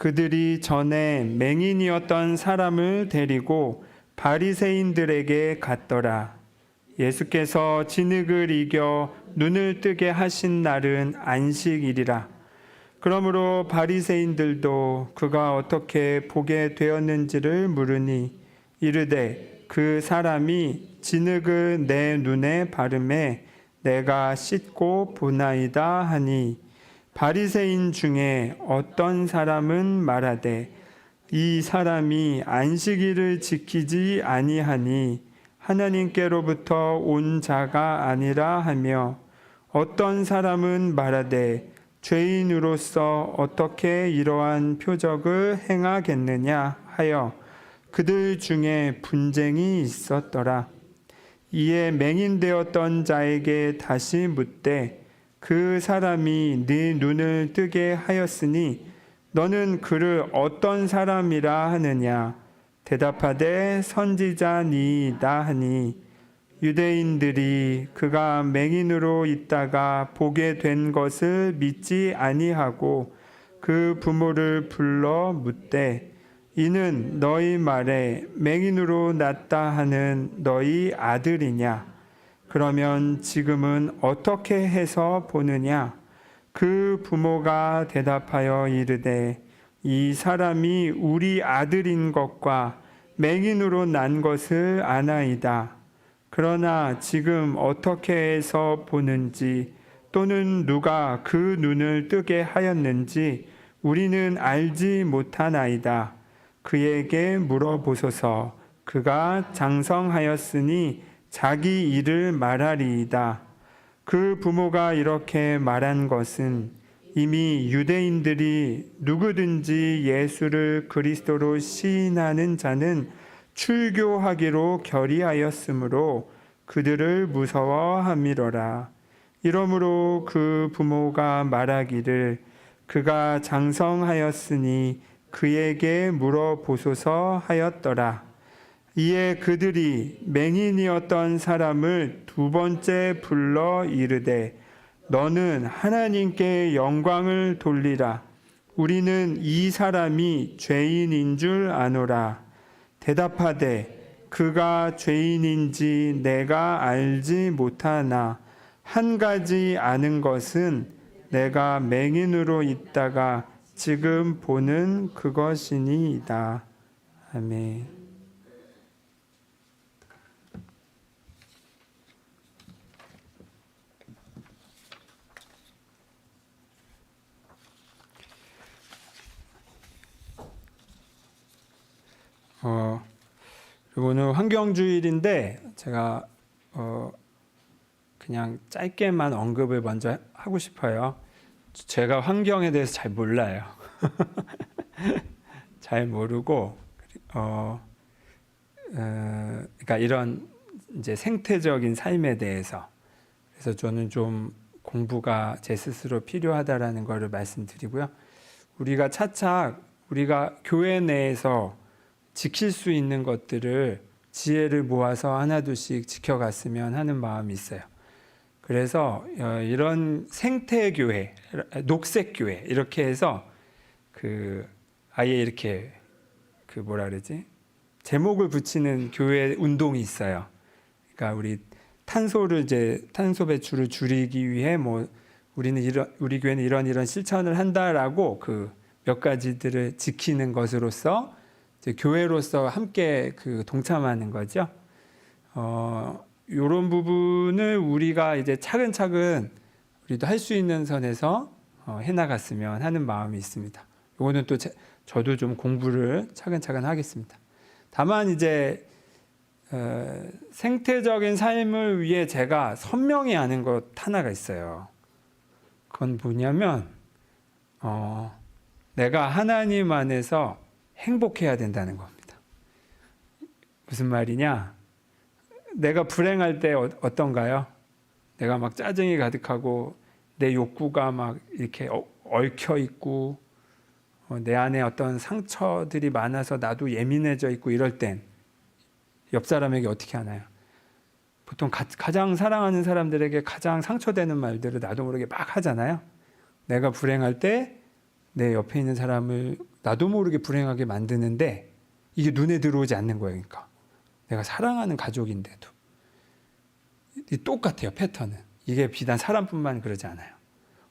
그들이 전에 맹인이었던 사람을 데리고 바리새인들에게 갔더라. 예수께서 진흙을 이겨 눈을 뜨게 하신 날은 안식일이라. 그러므로 바리새인들도 그가 어떻게 보게 되었는지를 물으니 이르되 그 사람이 진흙을 내 눈에 바르매 내가 씻고 보나이다 하니, 바리새인 중에 어떤 사람은 말하되 이 사람이 안식일을 지키지 아니하니 하나님께로부터 온 자가 아니라 하며, 어떤 사람은 말하되 죄인으로서 어떻게 이러한 표적을 행하겠느냐 하여 그들 중에 분쟁이 있었더라. 이에 맹인되었던 자에게 다시 묻되 그 사람이 네 눈을 뜨게 하였으니 너는 그를 어떤 사람이라 하느냐? 대답하되 선지자니이다 하니, 유대인들이 그가 맹인으로 있다가 보게 된 것을 믿지 아니하고 그 부모를 불러 묻되 이는 너희 말에 맹인으로 났다 하는 너희 아들이냐? 그러면 지금은 어떻게 해서 보느냐? 그 부모가 대답하여 이르되 이 사람이 우리 아들인 것과 맹인으로 난 것을 아나이다. 그러나 지금 어떻게 해서 보는지 또는 누가 그 눈을 뜨게 하였는지 우리는 알지 못하나이다. 그에게 물어보소서. 그가 장성하였으니 자기 일을 말하리이다. 그 부모가 이렇게 말한 것은 이미 유대인들이 누구든지 예수를 그리스도로 시인하는 자는 출교하기로 결의하였으므로 그들을 무서워함이로라. 이러므로 그 부모가 말하기를 그가 장성하였으니 그에게 물어보소서 하였더라. 이에 그들이 맹인이었던 사람을 두 번째 불러 이르되 너는 하나님께 영광을 돌리라. 우리는 이 사람이 죄인인 줄 아노라. 대답하되 그가 죄인인지 내가 알지 못하나 한 가지 아는 것은 내가 맹인으로 있다가 지금 보는 그것이니이다. 아멘. 오늘 환경주일인데 제가 그냥 짧게만 언급을 먼저 하고 싶어요. 제가 환경에 대해서 잘 몰라요. 잘 모르고 그러니까 이런 이제 생태적인 삶에 대해서, 그래서 저는 좀 공부가 제 스스로 필요하다라는 것을 말씀드리고요. 우리가 차차 우리가 교회 내에서 지킬 수 있는 것들을 지혜를 모아서 하나둘씩 지켜갔으면 하는 마음이 있어요. 그래서 이런 생태교회, 녹색교회 이렇게 해서 아예 이렇게 뭐라 그러지? 제목을 붙이는 교회 운동이 있어요. 그러니까 우리 탄소 배출을 줄이기 위해 우리 교회는 이런 실천을 한다라고 몇 가지들을 지키는 것으로서 교회로서 함께 동참하는 거죠. 이런 부분을 우리가 이제 차근차근 우리도 할 수 있는 선에서 해나갔으면 하는 마음이 있습니다. 이거는 또 저도 좀 공부를 차근차근 하겠습니다. 다만 이제 생태적인 삶을 위해 제가 선명히 아는 것 하나가 있어요. 그건 뭐냐면 내가 하나님 안에서 행복해야 된다는 겁니다. 무슨 말이냐? 내가 불행할 때 어떤가요? 내가 막 짜증이 가득하고 내 욕구가 막 이렇게 얽혀 있고 내 안에 어떤 상처들이 많아서 나도 예민해져 있고 이럴 땐 옆 사람에게 어떻게 하나요? 보통 가장 사랑하는 사람들에게 가장 상처되는 말들을 나도 모르게 막 하잖아요. 내가 불행할 때 내 옆에 있는 사람을 나도 모르게 불행하게 만드는데 이게 눈에 들어오지 않는 거예요. 그러니까 내가 사랑하는 가족인데도 똑같아요. 패턴은. 이게 비단 사람뿐만 그러지 않아요.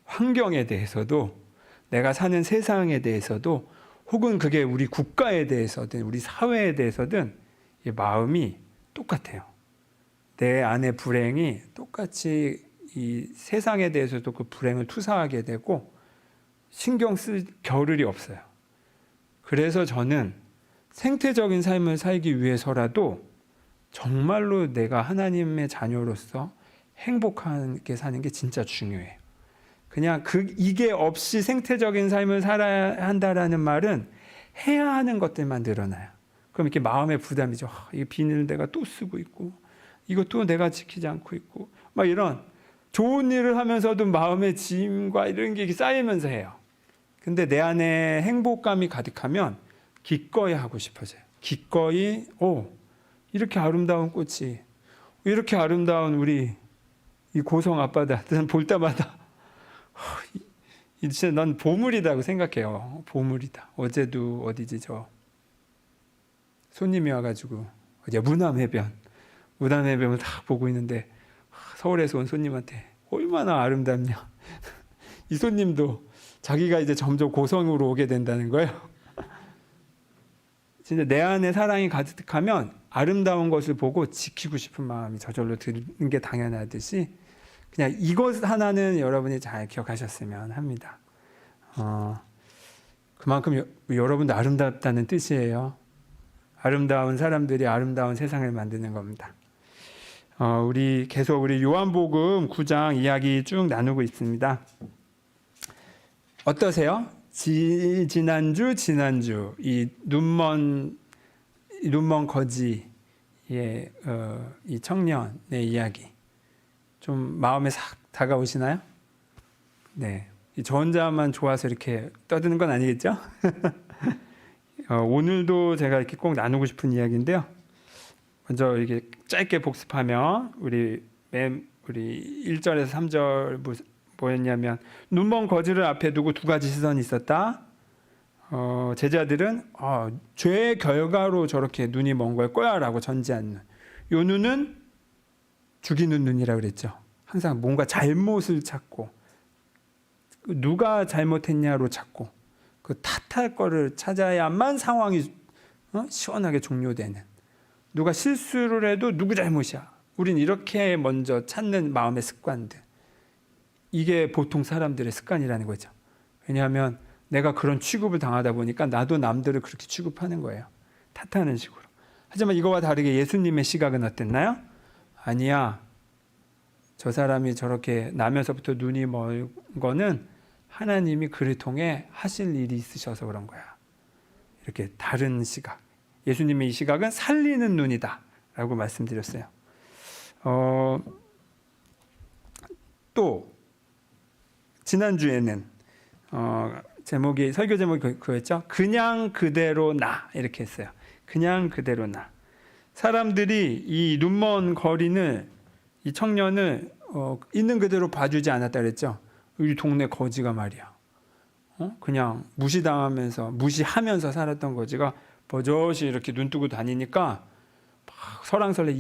환경에 대해서도, 내가 사는 세상에 대해서도, 혹은 그게 우리 국가에 대해서든 우리 사회에 대해서든 이 마음이 똑같아요. 내 안의 불행이 똑같이 이 세상에 대해서도 그 불행을 투사하게 되고 신경 쓸 겨를이 없어요. 그래서 저는 생태적인 삶을 살기 위해서라도 정말로 내가 하나님의 자녀로서 행복하게 사는 게 진짜 중요해요. 그냥 이게 없이 생태적인 삶을 살아야 한다라는 말은 해야 하는 것들만 늘어나요. 그럼 이렇게 마음의 부담이죠. 이 비닐을 내가 또 쓰고 있고, 이것도 내가 지키지 않고 있고, 막 이런 좋은 일을 하면서도 마음의 짐과 이런 게 쌓이면서 해요. 근데 내 안에 행복감이 가득하면 기꺼이 하고 싶어져요. 기꺼이, 이렇게 아름다운 꽃이, 이렇게 아름다운 우리 이 고성 앞바다, 볼 때마다 진짜 난 보물이라고 생각해요. 보물이다. 어제도 어디지 손님이 와가지고 어제 무남해변을 다 보고 있는데 서울에서 온 손님한테 얼마나 아름답냐. 이 손님도 자기가 이제 점점 고성으로 오게 된다는 거예요. 진짜 내 안에 사랑이 가득하면 아름다운 것을 보고 지키고 싶은 마음이 저절로 드는 게 당연하듯이 그냥 이것 하나는 여러분이 잘 기억하셨으면 합니다. 그만큼 여러분도 아름답다는 뜻이에요. 아름다운 사람들이 아름다운 세상을 만드는 겁니다. 우리 계속 요한복음 9장 이야기 쭉 나누고 있습니다. 어떠세요? 지난주 이 눈먼 거지의 이 청년의 이야기 좀 마음에 싹 다가오시나요? 네, 저 혼자만 좋아서 이렇게 떠드는 건 아니겠죠? 오늘도 제가 이렇게 꼭 나누고 싶은 이야기인데요. 먼저 이렇게 짧게 복습하면 우리 1절에서 3절 뭐였냐면 눈먼 거지를 앞에 두고 두 가지 시선이 있었다. 제자들은 죄의 결과로 저렇게 눈이 먼 걸 거야 라고 전제하는 요 눈은 죽이는 눈이라고 그랬죠. 항상 뭔가 잘못을 찾고 누가 잘못했냐로 찾고 그 탓할 거를 찾아야만 상황이 시원하게 종료되는, 누가 실수를 해도 누구 잘못이야, 우린 이렇게 먼저 찾는 마음의 습관들, 이게 보통 사람들의 습관이라는 거죠. 왜냐하면 내가 그런 취급을 당하다 보니까 나도 남들을 그렇게 취급하는 거예요. 탓하는 식으로. 하지만 이거와 다르게 예수님의 시각은 어땠나요? 아니야, 저 사람이 저렇게 나면서부터 눈이 멀 거는 하나님이 그를 통해 하실 일이 있으셔서 그런 거야. 이렇게 다른 시각. 예수님의 이 시각은 살리는 눈이다 라고 말씀드렸어요. 또 지난주에는 설교 제목이 그거였죠. 그냥 그대로 나, 이렇게 했어요. 그냥 그대로 나. 사람들이 이 눈먼 거린을, 이 청년을 있는 그대로 봐주지 않았다 그랬죠. 우리 동네 거지가 말이야, 그냥 무시하면서 살았던 거지가 버젓이 이렇게 눈 뜨고 다니니까 막 설왕설래,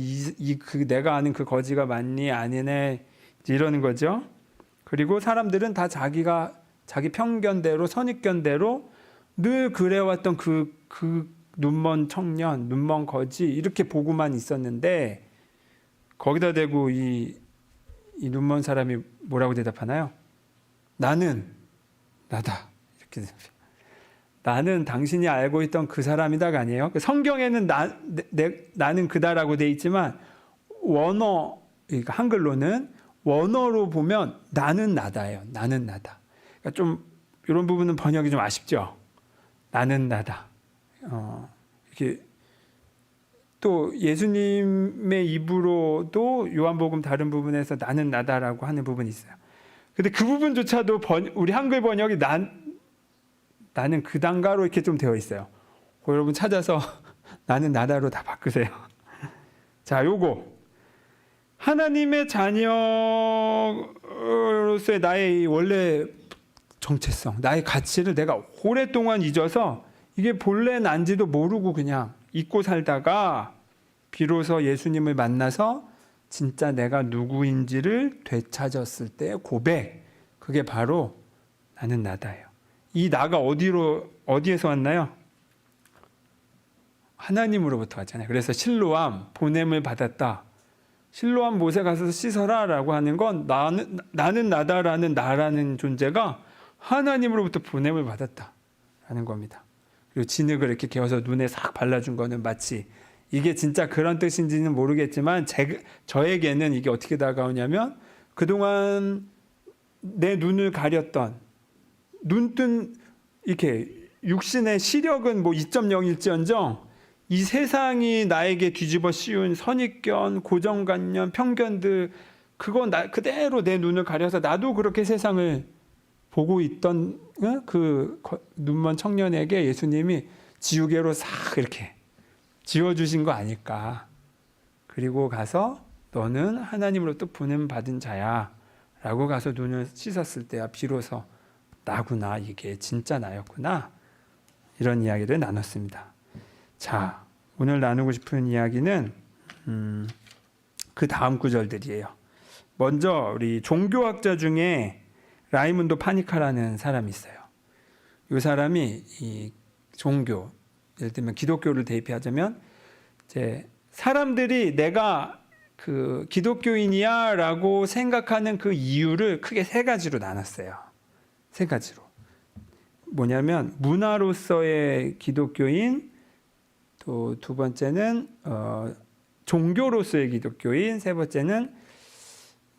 내가 아는 그 거지가 맞니 아니네 이러는 거죠. 그리고 사람들은 다 자기 편견대로, 선입견대로 늘 그래왔던 그 눈먼 청년, 눈먼 거지 이렇게 보고만 있었는데, 거기다 대고 이 눈먼 사람이 뭐라고 대답하나요? 나는 나다, 이렇게 대답해요. 나는 당신이 알고 있던 그 사람이다가 아니에요. 성경에는 나는 그다라고 돼 있지만 원어, 그러니까 한글로는 원어로 보면 나는 나다예요. 나는 나다. 그러니까 좀 이런 부분은 번역이 좀 아쉽죠. 나는 나다. 이렇게 또 예수님의 입으로도 요한복음 다른 부분에서 나는 나다라고 하는 부분이 있어요. 근데 그 부분조차도 우리 한글 번역이 나는 그단가로 이렇게 좀 되어 있어요. 여러분 찾아서 나는 나다로 다 바꾸세요. 자, 요거 하나님의 자녀로서의 나의 원래 정체성, 나의 가치를 내가 오랫동안 잊어서 이게 본래 난지도 모르고 그냥 잊고 살다가 비로소 예수님을 만나서 진짜 내가 누구인지를 되찾았을 때의 고백, 그게 바로 나는 나다예요. 이 나가 어디에서 왔나요? 하나님으로부터 왔잖아요. 그래서 실로암, 보냄을 받았다. 실로암 못에 가서 씻어라 라고 하는 건 나는 나다라는 나라는 존재가 하나님으로부터 보냄을 받았다라는 겁니다. 그리고 진흙을 이렇게 개어서 눈에 싹 발라준 거는 마치 이게 진짜 그런 뜻인지는 모르겠지만 저에게는 이게 어떻게 다가오냐면 그동안 내 눈을 가렸던 눈뜬 이렇게 육신의 시력은 뭐 2.0일지언정 이 세상이 나에게 뒤집어 씌운 선입견, 고정관념, 편견들 그거 그대로 내 눈을 가려서 나도 그렇게 세상을 보고 있던 그 눈먼 청년에게 예수님이 지우개로 싹 이렇게 지워주신 거 아닐까. 그리고 가서 너는 하나님으로부터 보냄 받은 자야 라고 가서 눈을 씻었을 때야 비로소 나구나, 이게 진짜 나였구나, 이런 이야기를 나눴습니다. 자, 오늘 나누고 싶은 이야기는 그 다음 구절들이에요. 먼저 우리 종교학자 중에 라이문도 파니카라는 사람이 있어요. 이 사람이 이 종교, 예를 들면 기독교를 대입하자면 이제 사람들이 내가 그 기독교인이야라고 생각하는 그 이유를 크게 세 가지로 나눴어요. 세 가지로. 뭐냐면 문화로서의 기독교인, 또 두 번째는 종교로서의 기독교인, 세 번째는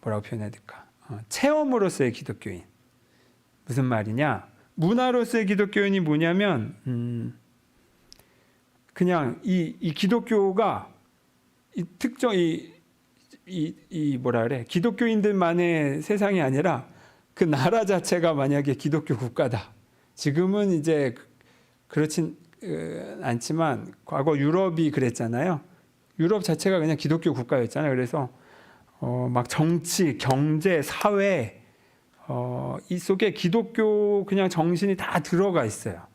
뭐라고 표현해야 될까? 체험으로서의 기독교인. 무슨 말이냐? 문화로서의 기독교인이 뭐냐면 그냥 이 기독교가 이 특정 이 뭐라 그래? 기독교인들만의 세상이 아니라 그 나라 자체가 만약에 기독교 국가다. 지금은 이제 그렇진 않지만 과거 유럽이 그랬잖아요. 유럽 자체가 그냥 기독교 국가였잖아요. 그래서 막 정치, 경제, 사회 이 속에 기독교 그냥 정신이 다 들어가 있어요.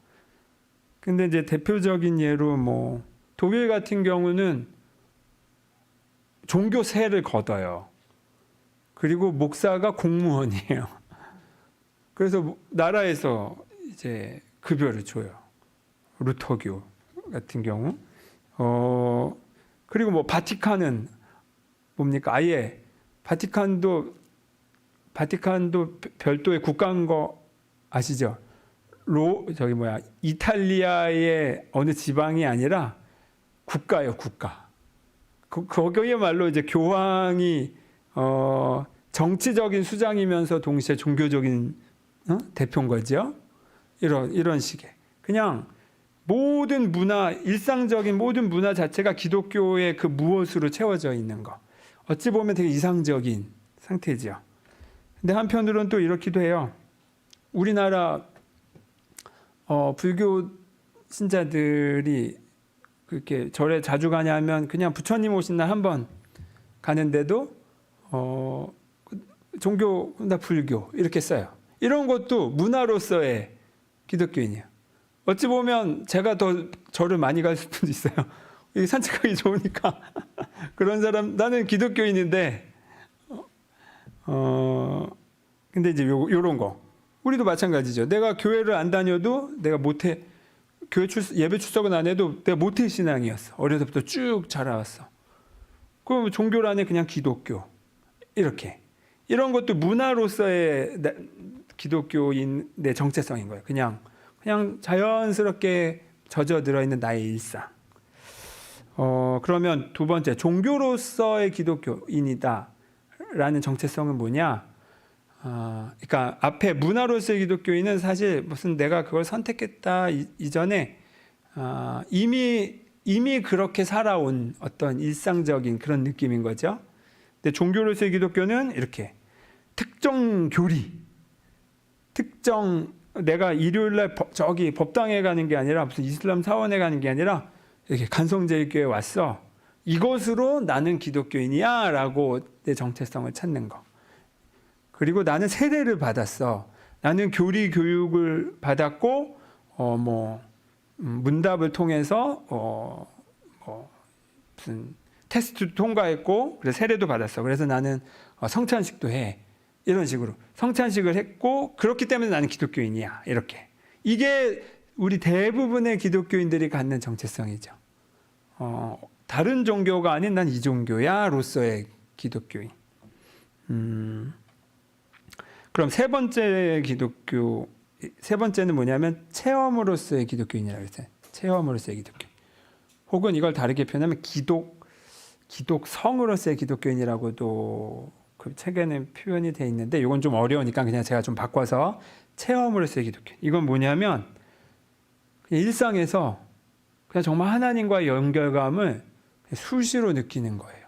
근데 이제 대표적인 예로 뭐 독일 같은 경우는 종교세를 걷어요. 그리고 목사가 공무원이에요. 그래서 나라에서 이제 급여를 줘요. 루터교 같은 경우. 그리고 뭐 바티칸은 뭡니까? 아예 바티칸도 별도의 국가인 거 아시죠? 이탈리아의 어느 지방이 아니라 국가예요, 국가. 거기야말로 이제 교황이 정치적인 수장이면서 동시에 종교적인 대표인 거죠. 이런 식의 그냥 모든 문화, 일상적인 모든 문화 자체가 기독교의 그 무엇으로 채워져 있는 거. 어찌 보면 되게 이상적인 상태죠. 근데 한편으로는 또 이렇기도 해요. 우리나라 불교 신자들이 그렇게 절에 자주 가냐 하면 그냥 부처님 오신 날 한 번 가는데도 종교 나 불교 이렇게 써요. 이런 것도 문화로서의 기독교인이에요. 어찌 보면 제가 더 절을 많이 갈 수도 있어요. 산책하기 좋으니까 그런 사람, 나는 기독교인인데 근데 이제 요런 거 우리도 마찬가지죠. 내가 교회를 안 다녀도 내가 예배 출석은 안 해도 내가 모태 신앙이었어. 어려서부터 쭉 자라왔어. 그럼 종교란에 그냥 기독교 이렇게 이런 것도 문화로서의 기독교인의 정체성인 거예요. 그냥 자연스럽게 젖어들어 있는 나의 일상. 그러면 두 번째, 종교로서의 기독교인이다라는 정체성은 뭐냐? 그러니까 앞에 문화로서의 기독교인은 사실 무슨 내가 그걸 선택했다 이전에 이미 그렇게 살아온 어떤 일상적인 그런 느낌인 거죠. 근데 종교로서의 기독교는 이렇게 특정 교리, 내가 일요일날 저기 법당에 가는 게 아니라 무슨 이슬람 사원에 가는 게 아니라 이렇게 간성제일교회에 왔어. 이것으로 나는 기독교인이야 라고 내 정체성을 찾는 거. 그리고 나는 세례를 받았어. 나는 교리 교육을 받았고 문답을 통해서 무슨 테스트 통과했고 그래서 세례도 받았어. 그래서 나는 성찬식도 해. 이런 식으로 성찬식을 했고 그렇기 때문에 나는 기독교인이야. 이렇게. 이게 우리 대부분의 기독교인들이 갖는 정체성이죠. 다른 종교가 아닌 난 이 종교야 로서의 기독교인. 그럼 세 번째는 뭐냐면 체험으로서의 기독교인이라고 했어요. 체험으로서의 기독교인. 혹은 이걸 다르게 표현하면 기독성으로서의 기독교인이라고도 그 책에는 표현이 돼 있는데 이건 좀 어려우니까 그냥 제가 좀 바꿔서 체험으로서의 기독교인. 이건 뭐냐면 그냥 일상에서 그냥 정말 하나님과의 연결감을 수시로 느끼는 거예요.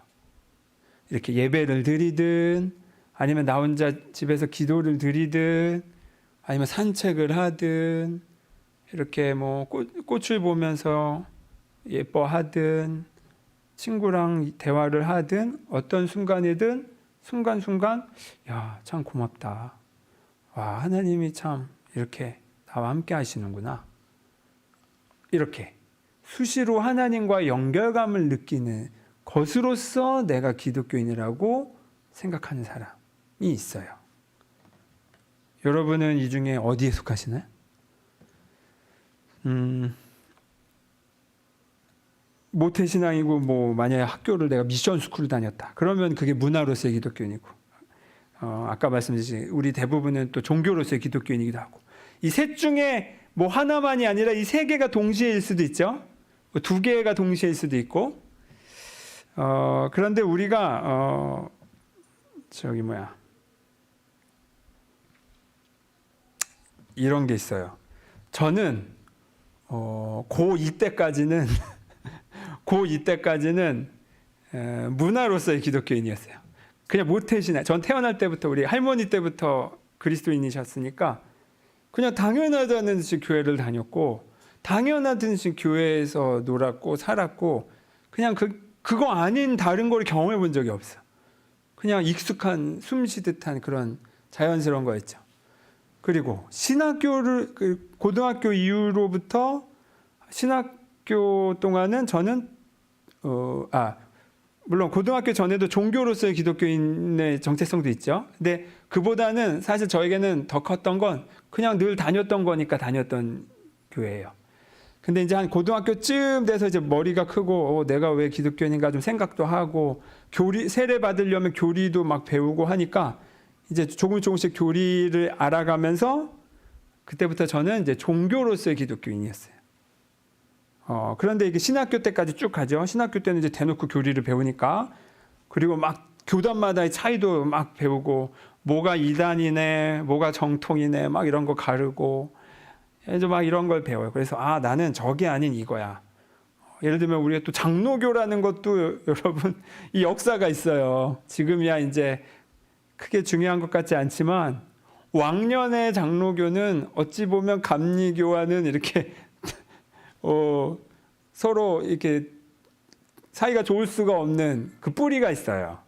이렇게 예배를 드리든 아니면 나 혼자 집에서 기도를 드리든 아니면 산책을 하든 이렇게 뭐 꽃을 보면서 예뻐하든 친구랑 대화를 하든 어떤 순간이든 순간순간 야, 참 고맙다. 와, 하나님이 참 이렇게 나와 함께 하시는구나. 이렇게 수시로 하나님과 연결감을 느끼는 것으로서 내가 기독교인이라고 생각하는 사람이 있어요. 여러분은 이 중에 어디에 속하시나요? 모태신앙이고 뭐 만약에 학교를 내가 미션 스쿨을 다녔다. 그러면 그게 문화로서의 기독교인이고 아까 말씀드린 우리 대부분은 또 종교로서의 기독교인이기도 하고 이 셋 중에 뭐 하나만이 아니라 이 세 개가 동시에일 수도 있죠. 두 개가 동시에일 수도 있고 그런데 우리가 이런 게 있어요. 저는 고2 때까지는 문화로서의 기독교인이었어요. 그냥 모태신앙. 전 태어날 때부터 우리 할머니 때부터 그리스도인이셨으니까 그냥 당연하다는 듯이 교회를 다녔고 당연하듯이 교회에서 놀았고 살았고 그냥 그거 아닌 다른 걸 경험해 본 적이 없어. 그냥 익숙한 숨쉬듯한 그런 자연스러운 거였죠. 그리고 신학교를 고등학교 이후로부터 신학교 동안은 저는 물론 고등학교 전에도 종교로서의 기독교인의 정체성도 있죠. 근데 그보다는 사실 저에게는 더 컸던 건 그냥 늘 다녔던 거니까 다녔던 교회예요. 근데 이제 한 고등학교쯤 돼서 이제 머리가 크고 내가 왜 기독교인인가 좀 생각도 하고 세례 받으려면 교리도 막 배우고 하니까 이제 조금씩 교리를 알아가면서 그때부터 저는 이제 종교로서의 기독교인이었어요. 그런데 이게 신학교 때까지 쭉 가죠. 신학교 때는 이제 대놓고 교리를 배우니까 그리고 막 교단마다의 차이도 막 배우고 뭐가 이단이네, 뭐가 정통이네, 막 이런 거 가르고 이제 막 이런 걸 배워요. 그래서 나는 저게 아닌 이거야. 예를 들면 우리가 또 장로교라는 것도 여러분 이 역사가 있어요. 지금이야 이제 크게 중요한 것 같지 않지만 왕년의 장로교는 어찌 보면 감리교와는 이렇게 서로 이렇게 사이가 좋을 수가 없는 그 뿌리가 있어요.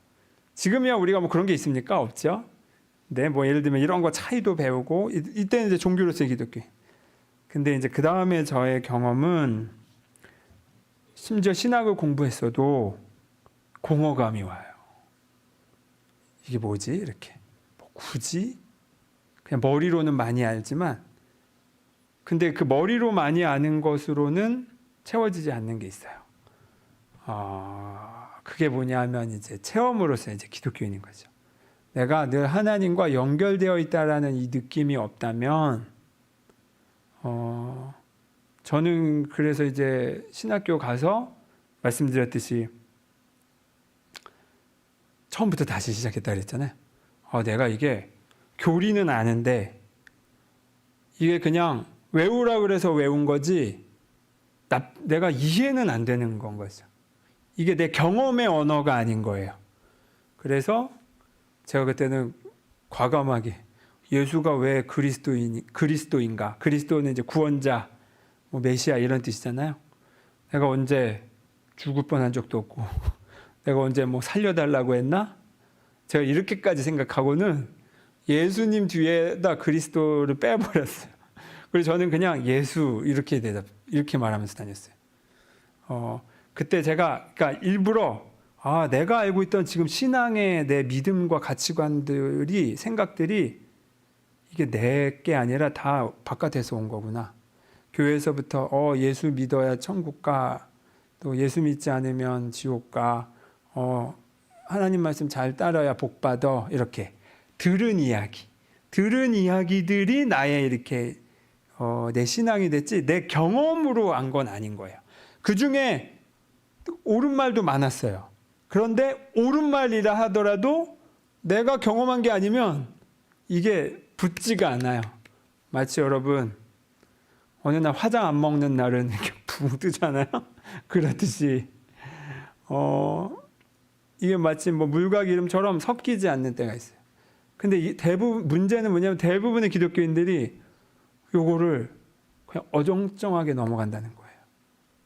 지금이야 우리가 뭐 그런 게 있습니까? 없죠. 네, 뭐 예를 들면 이런 거 차이도 배우고 이때는 이제 종교로서의 기독교. 근데 이제 그 다음에 저의 경험은 심지어 신학을 공부했어도 공허감이 와요. 이게 뭐지? 이렇게 뭐 굳이 그냥 머리로는 많이 알지만 근데 그 머리로 많이 아는 것으로는 채워지지 않는 게 있어요. 그게 뭐냐면 이제 체험으로서 이제 기독교인인 거죠. 내가 늘 하나님과 연결되어 있다라는 이 느낌이 없다면, 저는 그래서 이제 신학교 가서 말씀드렸듯이 처음부터 다시 시작했다 그랬잖아요. 내가 이게 교리는 아는데 이게 그냥 외우라 그래서 외운 거지 내가 이해는 안 되는 건 거죠. 이게 내 경험의 언어가 아닌 거예요. 그래서 제가 그때는 과감하게 예수가 왜 그리스도인가? 그리스도는 이제 구원자, 뭐 메시아 이런 뜻이잖아요. 내가 언제 죽을 뻔한 적도 없고 내가 언제 뭐 살려달라고 했나? 제가 이렇게까지 생각하고는 예수님 뒤에다 그리스도를 빼버렸어요. 그래서 저는 그냥 예수 이렇게 말하면서 다녔어요. 그때 제가 그러니까 일부러 내가 알고 있던 지금 신앙의 내 믿음과 가치관들이 생각들이 이게 내게 아니라 다 바깥에서 온 거구나. 교회에서부터 예수 믿어야 천국 가, 또 예수 믿지 않으면 지옥 가, 하나님 말씀 잘 따라야 복 받아, 이렇게 들은 이야기들이 나의 이렇게 내 신앙이 됐지 내 경험으로 안 건 아닌 거예요. 그 중에 옳은 말도 많았어요. 그런데 옳은 말이라 하더라도 내가 경험한 게 아니면 이게 붙지가 않아요. 마치 여러분 어느 날 화장 안 먹는 날은 이렇게 붕 뜨잖아요. 그렇듯이 이게 마치 뭐 물과 기름처럼 섞이지 않는 때가 있어요. 근데 문제는 뭐냐면 대부분의 기독교인들이 요거를 그냥 어정쩡하게 넘어간다는 거예요.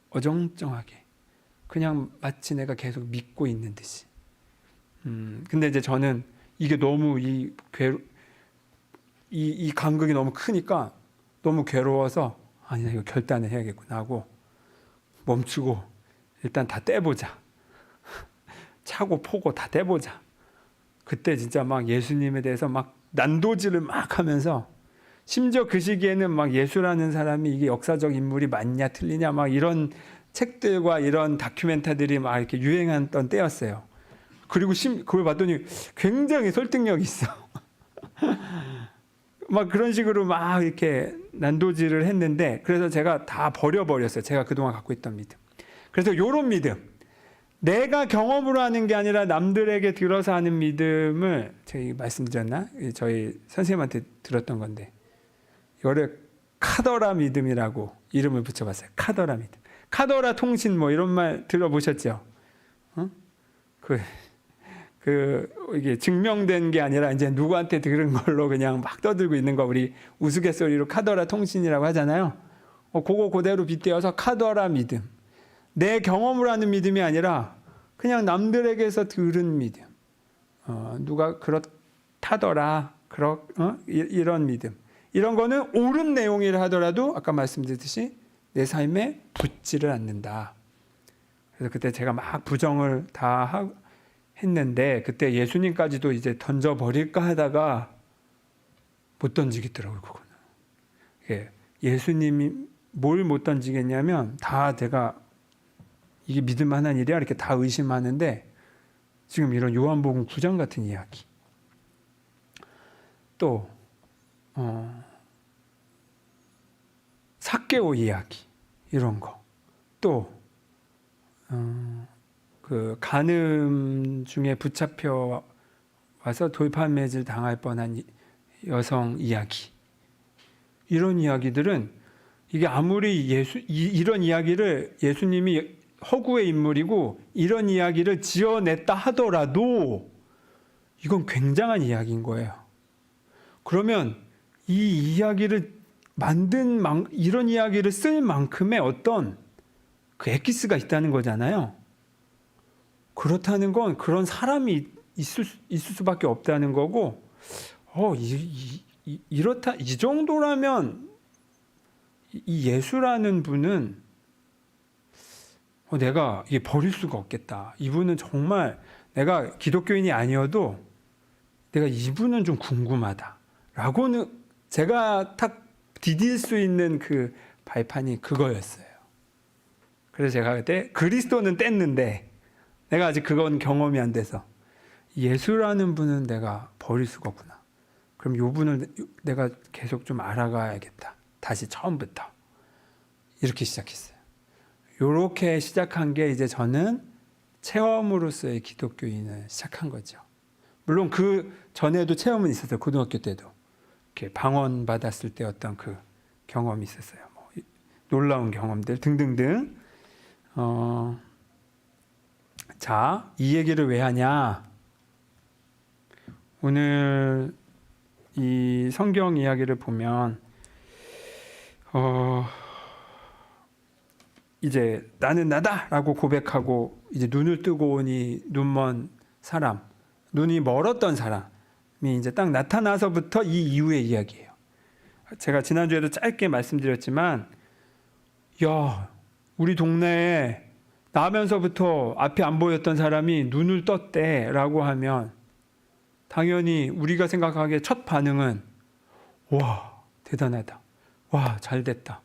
어정쩡하게. 그냥 마치 내가 계속 믿고 있는 듯이. 근데 이제 저는 이게 너무 이 간극이 너무 크니까 너무 괴로워서 아니, 이거 결단을 해야겠구나 하고 멈추고 일단 다 떼보자. 차고 포고 다 떼보자. 그때 진짜 막 예수님에 대해서 막 난도질을 막 하면서 심지어 그 시기에는 막 예수라는 사람이 이게 역사적 인물이 맞냐 틀리냐 막 이런 책들과 이런 다큐멘터리들이 막 이렇게 유행했던 때였어요. 그리고 그걸 봤더니 굉장히 설득력이 있어. 막 그런 식으로 막 이렇게 난도질을 했는데 그래서 제가 다 버려버렸어요. 제가 그동안 갖고 있던 믿음. 그래서 요런 믿음. 내가 경험으로 하는 게 아니라 남들에게 들어서 하는 믿음을 제가 말씀드렸나? 저희 선생님한테 들었던 건데 이거를 카더라 믿음이라고 이름을 붙여봤어요. 카더라 믿음. 카더라 통신 뭐 이런 말 들어보셨죠? 이게 증명된 게 아니라 이제 누구한테 들은 걸로 그냥 막 떠들고 있는 거 우리 우스갯소리로 카더라 통신이라고 하잖아요. 그거 그대로 빗대어서 카더라 믿음. 내 경험으로 하는 믿음이 아니라 그냥 남들에게서 들은 믿음. 누가 그렇다더라. 이런 믿음. 이런 거는 옳은 내용이라 하더라도 아까 말씀드렸듯이 내 삶에 붙지를 않는다. 그래서 그때 제가 막 부정을 다 했는데 그때 예수님까지도 이제 던져버릴까 하다가 못 던지겠더라고요. 그거는. 예수님이 뭘 못 던지겠냐면 다 제가 이게 믿을 만한 일이야 이렇게 다 의심하는데 지금 이런 요한복음 9장 같은 이야기 또 삭개오 이야기 이런 거 또 그 간음 중에 붙잡혀 와서 돌판매질 당할 뻔한 여성 이야기 이런 이야기들은 이게 아무리 이런 이야기를 예수님이 허구의 인물이고 이런 이야기를 지어냈다 하더라도 이건 굉장한 이야기인 거예요. 그러면 이 이야기를 이런 이야기를 쓸 만큼의 어떤 그 엑기스가 있다는 거잖아요. 그렇다는 건 그런 사람이 있을 수밖에 없다는 거고, 이렇다 이 정도라면 이 예수라는 분은 내가 이게 버릴 수가 없겠다. 이분은 정말 내가 기독교인이 아니어도 내가 이분은 좀 궁금하다라고는 제가 딱 디딜 수 있는 그 발판이 그거였어요. 그래서 제가 그때 그리스도는 뗐는데 내가 아직 그건 경험이 안 돼서 예수라는 분은 내가 버릴 수가 없구나. 그럼 이 분을 내가 계속 좀 알아가야겠다. 다시 처음부터. 이렇게 시작했어요. 이렇게 시작한 게 이제 저는 체험으로서의 기독교인을 시작한 거죠. 물론 그 전에도 체험은 있었어요. 고등학교 때도. 이렇게 방언 받았을 때 어떤 그 경험이 있었어요. 뭐 놀라운 경험들 등등등. 자, 이 얘기를 왜 하냐? 오늘 이 성경 이야기를 보면 이제 나는 나다라고 고백하고 이제 눈을 뜨고 오니 눈먼 사람, 눈이 멀었던 사람, 이제 딱 나타나서부터 이 이후의 이야기예요. 제가 지난주에도 짧게 말씀드렸지만, 야, 우리 동네에 나면서부터 앞이 안 보였던 사람이 눈을 떴대라고 하면 당연히 우리가 생각하기에 첫 반응은 와, 대단하다. 와, 잘 됐다.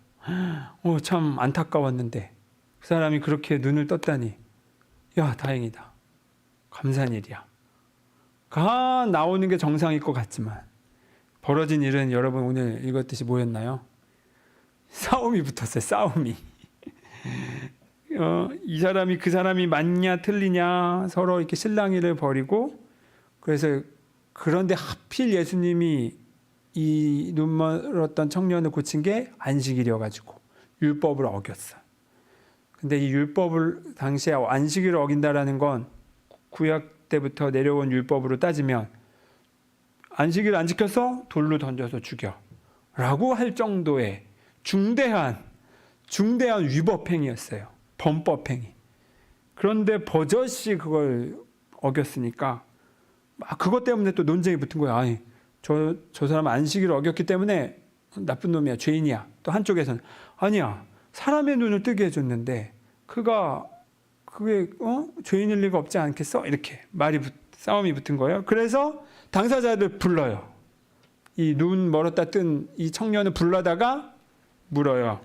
참 안타까웠는데 그 사람이 그렇게 눈을 떴다니, 야, 다행이다. 감사한 일이야. 가 나오는 게 정상일 것 같지만 벌어진 일은 여러분 오늘 읽었듯이 뭐였나요? 싸움이 붙었어요. 싸움이. 이 사람이 그 사람이 맞냐 틀리냐 서로 이렇게 실랑이를 벌이고, 그래서 그런데 하필 예수님이 이 눈 멀었던 청년을 고친 게 안식일이어 가지고 율법을 어겼어. 근데 이 율법을 당시에 안식일을 어긴다라는 건 구약 때부터 내려온 율법으로 따지면 안식일 안 지켜서 돌로 던져서 죽여 라고 할 정도의 중대한 위법행위였어요. 범법행위. 그런데 버젓이 그걸 어겼으니까 그것 때문에 또 논쟁이 붙은 거야. 아니, 저 사람 안식일을 어겼기 때문에 나쁜 놈이야, 죄인이야. 또 한쪽에서는 아니야, 사람의 눈을 뜨게 해줬는데 그게 죄인일 리가 없지 않겠어? 이렇게 싸움이 붙은 거예요. 그래서 당사자들 불러요. 이 눈 멀었다 뜬 이 청년을 불러다가 물어요.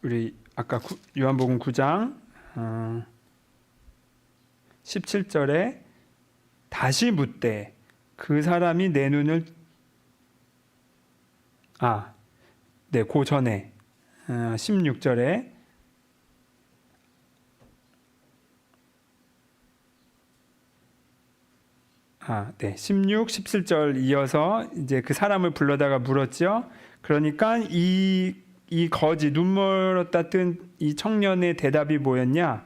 우리 아까 요한복음 9장 17절에 다시 묻되 그 사람이 내 눈을 그 전에 16절에 네, 16, 17절 이어서 이제 그 사람을 불러다가 물었죠. 그러니까 이 거지, 눈 멀었다 뜬 이 청년의 대답이 뭐였냐?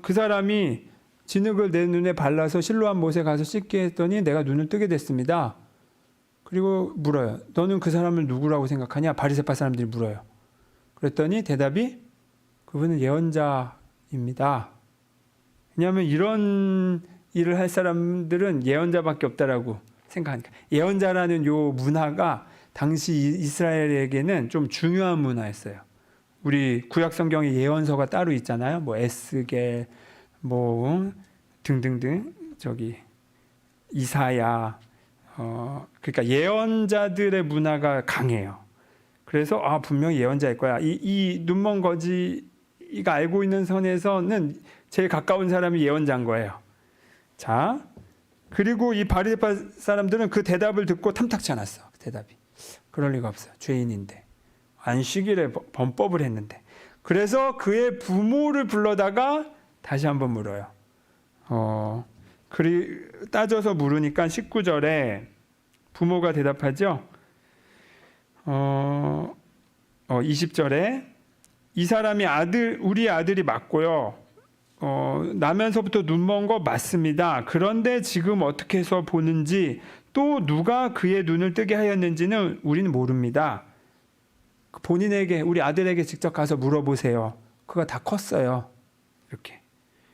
그 사람이 진흙을 내 눈에 발라서 실로암 못에 가서 씻게 했더니 내가 눈을 뜨게 됐습니다. 그리고 물어요. 너는 그 사람을 누구라고 생각하냐? 바리새파 사람들이 물어요. 그랬더니 대답이 그분은 예언자입니다. 왜냐하면 이런 일을 할 사람들은 예언자밖에 없다라고 생각하니까. 예언자라는 요 문화가 당시 이스라엘에게는 좀 중요한 문화였어요. 우리 구약 성경에 예언서가 따로 있잖아요. 뭐 에스겔, 뭐 등등등, 이사야. 그러니까 예언자들의 문화가 강해요. 그래서 분명히 예언자일 거야. 이 눈먼 거지가 알고 있는 선에서는 제일 가까운 사람이 예언자인 거예요. 자, 그리고 이 바리새파 사람들은 그 대답을 듣고 탐탁치 않았어. 그 대답이. 그럴 리가 없어요. 죄인인데. 안식일에 범법을 했는데. 그래서 그의 부모를 불러다가 다시 한번 물어요. 따져서 물으니까 19절에 부모가 대답하죠. 20절에 이 사람이 우리 아들이 맞고요. 나면서부터 눈먼 거 맞습니다. 그런데 지금 어떻게 해서 보는지 또 누가 그의 눈을 뜨게 하였는지는 우리는 모릅니다. 본인에게, 우리 아들에게 직접 가서 물어보세요. 그가 다 컸어요. 이렇게.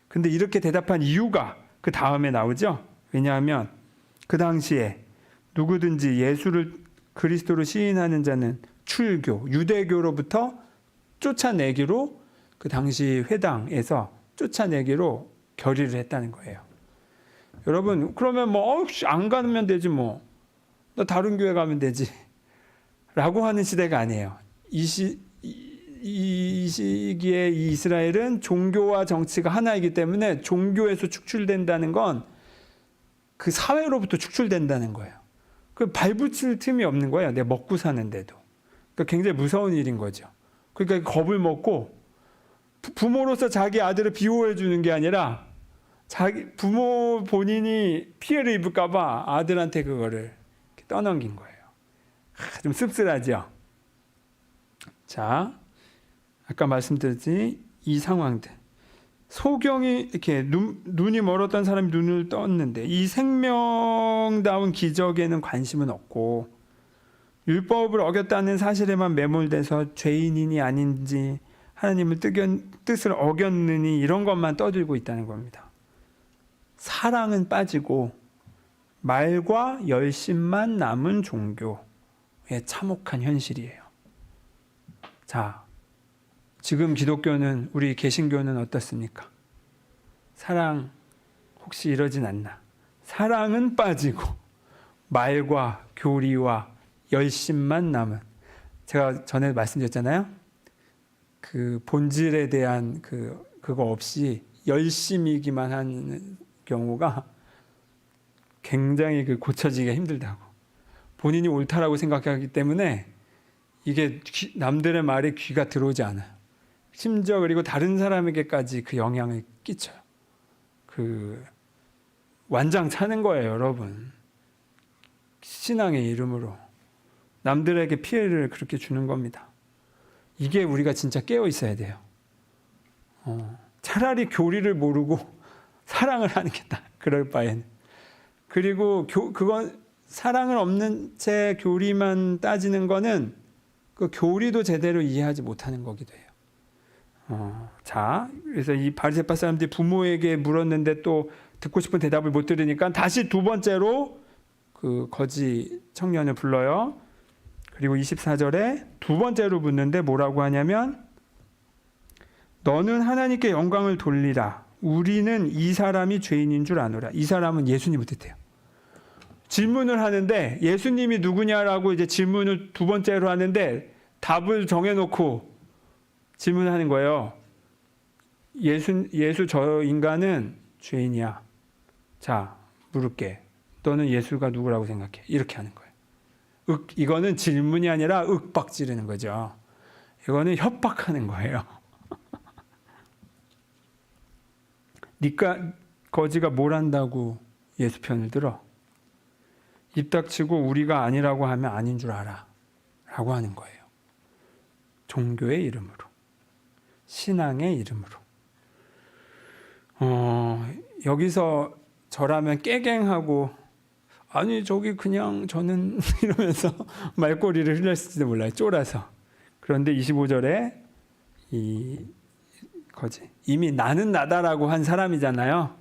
근데 이렇게 대답한 이유가 그 다음에 나오죠. 왜냐하면 그 당시에 누구든지 예수를 그리스도로 시인하는 자는 출교, 유대교로부터 쫓아내기로, 그 당시 회당에서 쫓아내기로 결의를 했다는 거예요. 여러분, 그러면 안 가면 되지 뭐. 너 다른 교회 가면 되지. 라고 하는 시대가 아니에요. 이 시기에 이 이스라엘은 종교와 정치가 하나이기 때문에 종교에서 축출된다는 건 그 사회로부터 축출된다는 거예요. 그 발붙일 틈이 없는 거예요. 내가 먹고 사는데도. 그러니까 굉장히 무서운 일인 거죠. 그러니까 겁을 먹고 부모로서 자기 아들을 비호해 주는 게 아니라 부모 본인이 피해를 입을까 봐 아들한테 그거를 떠넘긴 거예요. 좀 씁쓸하죠. 자, 아까 말씀드렸지 이 상황들. 소경이 이렇게 눈이 멀었던 사람이 눈을 떴는데 이 생명다운 기적에는 관심은 없고 율법을 어겼다는 사실에만 매몰돼서 죄인이니 아닌지 하나님의 뜻을 어겼느니 이런 것만 떠들고 있다는 겁니다. 사랑은 빠지고 말과 열심만 남은 종교의 참혹한 현실이에요. 자, 지금 기독교는, 우리 개신교는 어떻습니까? 사랑 혹시 이러진 않나? 사랑은 빠지고 말과 교리와 열심만 남은, 제가 전에 말씀드렸잖아요. 그 본질에 대한 그거 없이 열심이기만 하는 경우가 굉장히 고쳐지기가 힘들다고. 본인이 옳다라고 생각하기 때문에 이게 남들의 말에 귀가 들어오지 않아요. 심지어 그리고 다른 사람에게까지 그 영향을 끼쳐요. 완장 차는 거예요, 여러분. 신앙의 이름으로 남들에게 피해를 그렇게 주는 겁니다. 이게 우리가 진짜 깨어 있어야 돼요. 차라리 교리를 모르고 사랑을 하는 게 나아, 그럴 바에는. 그리고 그건 사랑을 없는 채 교리만 따지는 거는 그 교리도 제대로 이해하지 못하는 거기도 해요. 자, 그래서 이 바리새파 사람들이 부모에게 물었는데 또 듣고 싶은 대답을 못 들으니까 다시 두 번째로 그 거지 청년을 불러요. 그리고 24절에 두 번째로 묻는데 뭐라고 하냐면, 너는 하나님께 영광을 돌리라. 우리는 이 사람이 죄인인 줄 아노라. 이 사람은 예수님을 뜻해요. 질문을 하는데 예수님이 누구냐라고 이제 질문을 두 번째로 하는데 답을 정해놓고 질문하는 거예요. 예수 저 인간은 죄인이야. 자, 물을게. 너는 예수가 누구라고 생각해? 이렇게 하는 거예요. 이거는 질문이 아니라 윽박 지르는 거죠. 이거는 협박하는 거예요. 니가 거지가 뭘 한다고 예수 편을 들어? 입 닥치고 우리가 아니라고 하면 아닌 줄 알아 라고 하는 거예요. 종교의 이름으로, 신앙의 이름으로. 여기서 저라면 깨갱하고, 아니 저기 그냥 저는 이러면서 말꼬리를 흘렸을지도 몰라요. 쫄아서. 그런데 25절에 이 거지, 이미 나는 나다라고 한 사람이잖아요.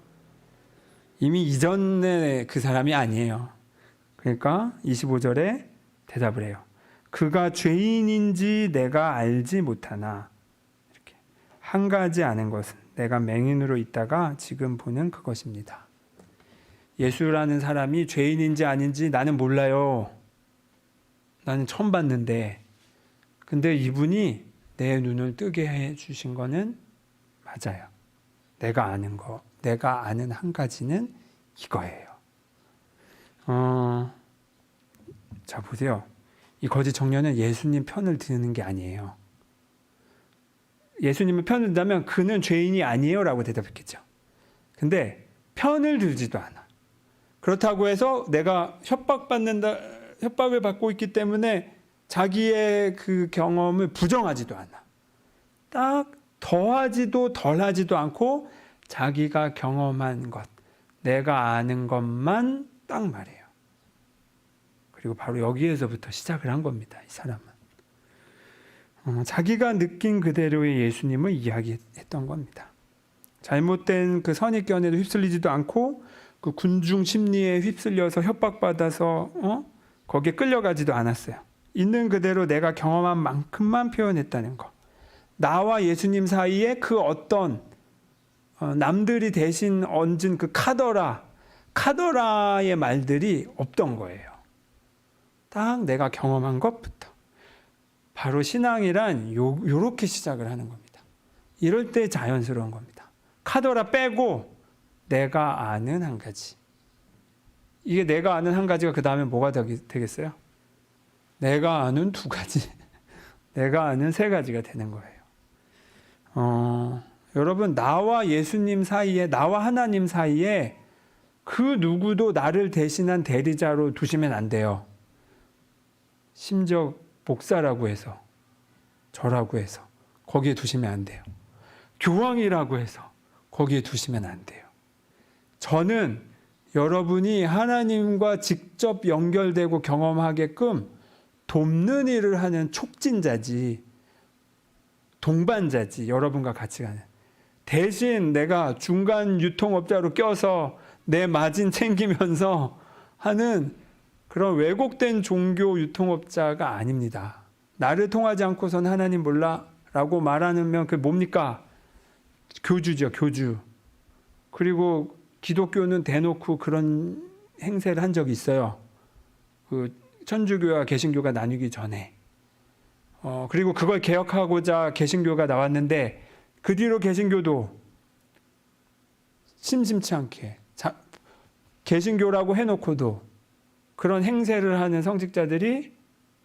이미 이전에 그 사람이 아니에요. 그러니까 25절에 대답을 해요. 그가 죄인인지 내가 알지 못하나, 이렇게 한 가지 아는 것은 내가 맹인으로 있다가 지금 보는 그것입니다. 예수라는 사람이 죄인인지 아닌지 나는 몰라요. 나는 처음 봤는데, 근데 이분이 내 눈을 뜨게 해 주신 거는 맞아요. 내가 아는 거, 내가 아는 한 가지는 이거예요. 자, 보세요. 이 거짓 청년은 예수님 편을 드는 게 아니에요. 예수님의 편을 든다면 그는 죄인이 아니에요 라고 대답했겠죠. 근데 편을 들지도 않아. 그렇다고 해서 내가 협박을 받고 있기 때문에 자기의 그 경험을 부정하지도 않아. 딱 더하지도 덜하지도 않고 자기가 경험한 것, 내가 아는 것만 딱 말해요. 그리고 바로 여기에서부터 시작을 한 겁니다. 이 사람은. 자기가 느낀 그대로의 예수님을 이야기했던 겁니다. 잘못된 그 선입견에도 휩쓸리지도 않고 그 군중 심리에 휩쓸려서 협박받아서 거기에 끌려가지도 않았어요. 있는 그대로 내가 경험한 만큼만 표현했다는 거. 나와 예수님 사이에 그 어떤 남들이 대신 얹은 그 카더라의 말들이 없던 거예요. 딱 내가 경험한 것부터. 바로 신앙이란 요렇게 시작을 하는 겁니다. 이럴 때 자연스러운 겁니다. 카더라 빼고 내가 아는 한 가지. 이게 내가 아는 한 가지가 그 다음에 뭐가 되겠어요? 내가 아는 두 가지. 내가 아는 세 가지가 되는 거예요. 여러분, 나와 예수님 사이에, 나와 하나님 사이에 그 누구도 나를 대신한 대리자로 두시면 안 돼요. 심지어 목사라고 해서, 저라고 해서 거기에 두시면 안 돼요. 교황이라고 해서 거기에 두시면 안 돼요. 저는 여러분이 하나님과 직접 연결되고 경험하게끔 돕는 일을 하는 촉진자지, 동반자지. 여러분과 같이 가는. 대신 내가 중간 유통업자로 껴서 내 마진 챙기면서 하는 그런 왜곡된 종교 유통업자가 아닙니다. 나를 통하지 않고선 하나님 몰라 라고 말하면 그게 뭡니까? 교주죠, 교주. 그리고 기독교는 대놓고 그런 행세를 한 적이 있어요. 그 천주교와 개신교가 나뉘기 전에. 그리고 그걸 개혁하고자 개신교가 나왔는데 그 뒤로 개신교도 심심치 않게 개신교라고 해놓고도 그런 행세를 하는 성직자들이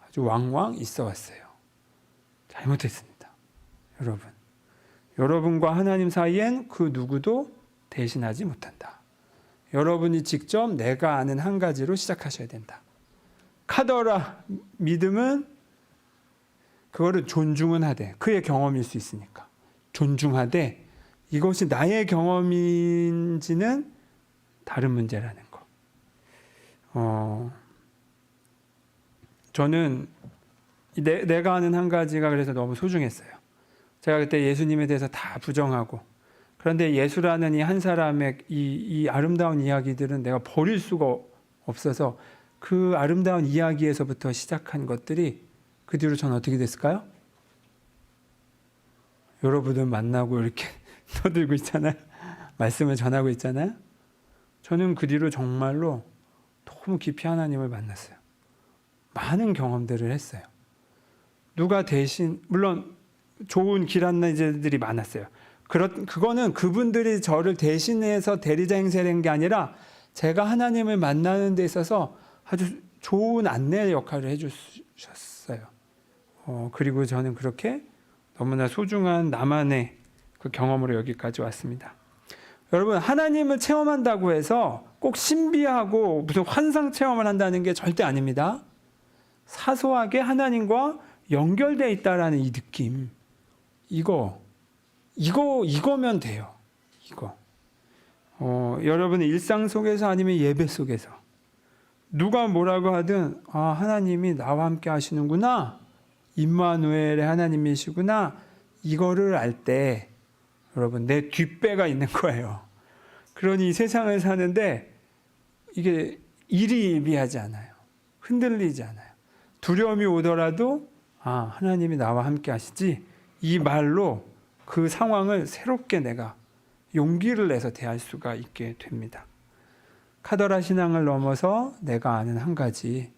아주 왕왕 있어 왔어요. 잘못했습니다. 여러분. 여러분과 하나님 사이엔 그 누구도 대신하지 못한다. 여러분이 직접 내가 아는 한 가지로 시작하셔야 된다. 카더라 믿음은 그거를 존중은 하되 그의 경험일 수 있으니까 존중하되 이것이 나의 경험인지는 다른 문제라는 거. 저는 내가 아는 한 가지가 그래서 너무 소중했어요. 제가 그때 예수님에 대해서 다 부정하고 그런데 예수라는 이 한 사람의 이 아름다운 이야기들은 내가 버릴 수가 없어서 그 아름다운 이야기에서부터 시작한 것들이 그 뒤로 저는 어떻게 됐을까요? 여러분들 만나고 이렇게 떠들고 있잖아요. 말씀을 전하고 있잖아요. 저는 그 뒤로 정말로 너무 깊이 하나님을 만났어요. 많은 경험들을 했어요. 누가 대신 물론 좋은 길 안내자들이 많았어요. 그거는 그분들이 저를 대신해서 대리자 행세를 한 게 아니라 제가 하나님을 만나는 데 있어서 아주 좋은 안내 역할을 해주셨어요. 그리고 저는 그렇게 너무나 소중한 나만의 그 경험으로 여기까지 왔습니다. 여러분, 하나님을 체험한다고 해서 꼭 신비하고 무슨 환상 체험을 한다는 게 절대 아닙니다. 사소하게 하나님과 연결되어 있다라는 이 느낌, 이거면 돼요. 여러분의 일상 속에서 아니면 예배 속에서 누가 뭐라고 하든 하나님이 나와 함께 하시는구나, 임마누엘의 하나님이시구나, 이거를 알 때 여러분 내 뒷배가 있는 거예요. 그러니 이 세상을 사는데 이게 일희일비하지 않아요. 흔들리지 않아요. 두려움이 오더라도 하나님이 나와 함께 하시지, 이 말로 그 상황을 새롭게 내가 용기를 내서 대할 수가 있게 됩니다. 카더라 신앙을 넘어서 내가 아는 한 가지,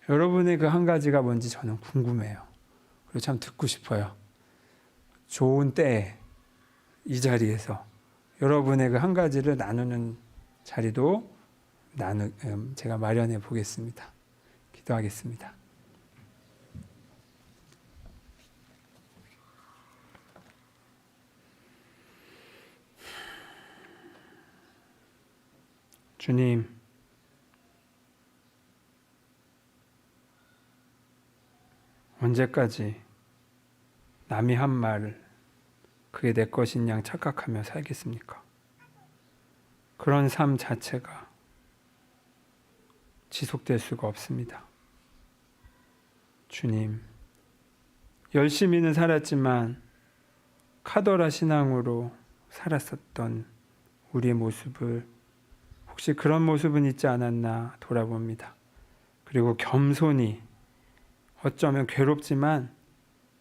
여러분의 그 한 가지가 뭔지 저는 궁금해요. 그리고 참 듣고 싶어요. 좋은 때에 이 자리에서 여러분의 그 한 가지를 나누는 자리도 제가 마련해 보겠습니다. 기도하겠습니다. 주님, 언제까지 남이 한 말을 그게 내 것인 양 착각하며 살겠습니까? 그런 삶 자체가 지속될 수가 없습니다. 주님, 열심히는 살았지만 카더라 신앙으로 살았었던 우리의 모습을 혹시 그런 모습은 있지 않았나 돌아봅니다. 그리고 겸손히, 어쩌면 괴롭지만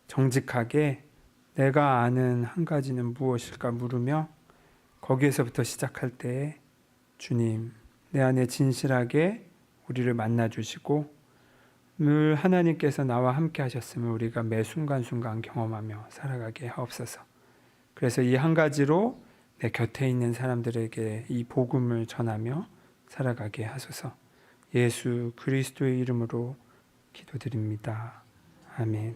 정직하게 내가 아는 한 가지는 무엇일까 물으며 거기에서부터 시작할 때에 주님, 내 안에 진실하게 우리를 만나주시고 늘 하나님께서 나와 함께 하셨음을 우리가 매 순간순간 경험하며 살아가게 하옵소서. 그래서 이 한 가지로 내 곁에 있는 사람들에게 이 복음을 전하며 살아가게 하소서. 예수 그리스도의 이름으로 기도드립니다. 아멘.